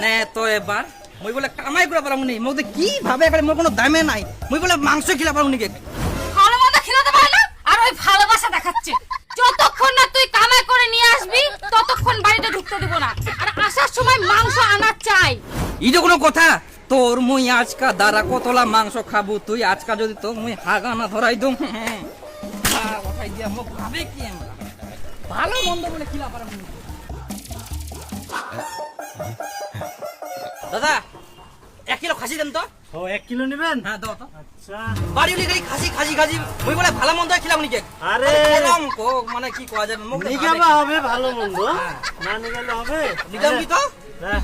নে তো এবার মই বলে কামাই করে পারবো নি মধ্যে কি ভাবে এখানে মোর কোনো দামে নাই মই বলে মাংস খিলা পারবো নি ভালো মতো খিলাতে পারে না আর ওই ভালোবাসা দেখাচ্ছে যতক্ষণ না তুই কামাই করে নিয়ে আসবি ততক্ষণ বাড়িতে ঢুকতে দিব না আর আসার সময় মাংস আনা চাই ইটা কোনো কথা তোর মুই আজকা দাঁড়া কতলা মাংস খাবো তুই আজকা যদি তো মুই হাগানা ধরাই দুম কথাই দিয়া মোক ভাবে কি আমরা ভালো মন্দ বলে খিলা পারবো নি দাদা 1 কিলো খাসি দেন তো ও 1 কিলো নেবেন? হ্যাঁ দাও তো আচ্ছা বাড়ি উলি খালি খাসি খাসি খাসি মই বলে ভালো মন্দ খিলাম নি আরে এরকম কো মানে কি কোয়া যাবে মোক নিগাবা হবে ভালো মন্দ না নিগালে হবে নিগাম কি তো হ্যাঁ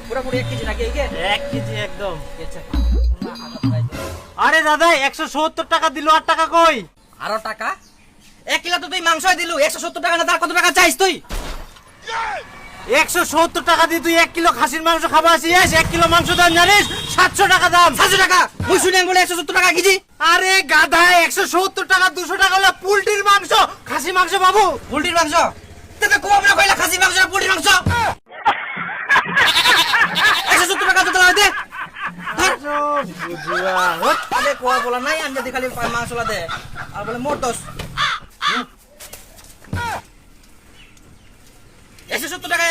পুরোপুরি 1 কেজি নাকি এই 1 কেজি একদম আচ্ছা আরে দাদা 170 টাকা দিল আর টাকা কই আরো টাকা 1 কিলো তো তুই মাংসই দিলু 170 টাকা না তার কত টাকা চাইছ তুই 170 টাকা দিয়ে তুই 1 কিলো খাসির মাংস খাবা আসিস 1 কিলো মাংস দাম জানিস 700 টাকা দাম 700 টাকা মুই শুনে বলে 170 টাকা কেজি আরে গাধা 170 টাকা 200 টাকা হলো পোল্ট্রির মাংস খাসি মাংস বাবু পোল্ট্রির মাংস তোকে কম না কইলা খাসি মাংস না পোল্ট্রির মাংস 170 টাকা তো দাও দে বুঝুয়া আরে কোয়া বলা নাই আমি যদি খালি মাংসলা দে আর বলে মোট 10 170 টাকা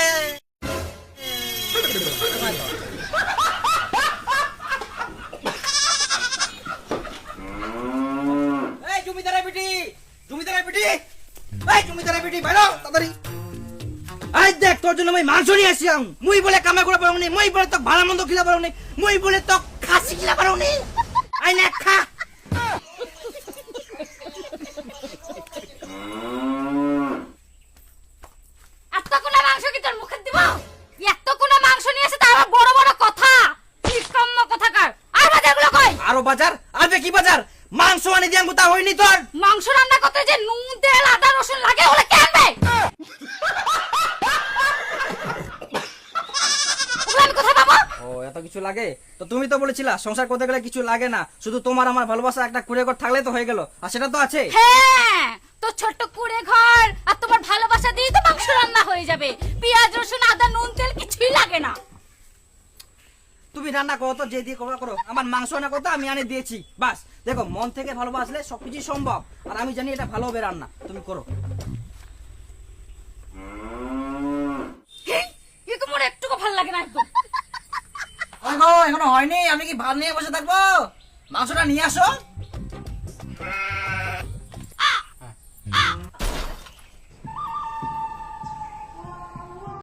এই জমিদারের বিটি বাইরো তাড়াতাড়ি আই দেখ তোর জন্য আমি মাংস নিয়ে আসিলাম মুই বলে কামাই করে পারবো নি মুই বলে তো ভালো মন্দ খিলা পারবো নি মুই বলে তো খাসি খিলা পারবো নি আই না খা এতগুলো মাংস কি তোর মুখে দিব এতগুলো মাংস নিয়ে এসে তার বড় বড় কথা কি কম্ম কথাকার আর বাজারগুলো কই আরো বাজার আরবে কি বাজার মাংস আনি দিয়াম কোথা হইনি তোর মাংস রান্না করতে যে নুন তেল আদা রসুন লাগে ওগুলো কে আনবে ওগুলো আমি কোথায় পাবো ও এত কিছু লাগে তো তুমি তো বলেছিলা সংসার করতে গেলে কিছু লাগে না শুধু তোমার আমার ভালোবাসা একটা কুড়ে ঘর থাকলে তো হয়ে গেল আর সেটা তো আছে হ্যাঁ তো ছোট্ট কুড়ে ঘর আর তোমার ভালোবাসা দিয়ে তো মাংস রান্না হয়ে যাবে পেঁয়াজ রসুন আদা নুন তেল কিছুই লাগে না তুমি রান্না করো তো যে দিয়ে করো করো আমার মাংস আনা কথা আমি আনে দিয়েছি বাস দেখো মন থেকে ভালোবাসলে সবকিছু সম্ভব আর আমি জানি এটা ভালো হবে রান্না তুমি করো এরকম মোর একটুকু ভালো লাগে না একদম এখনো হয়নি আমি কি ভাত নিয়ে বসে থাকবো মাংসটা নিয়ে আসো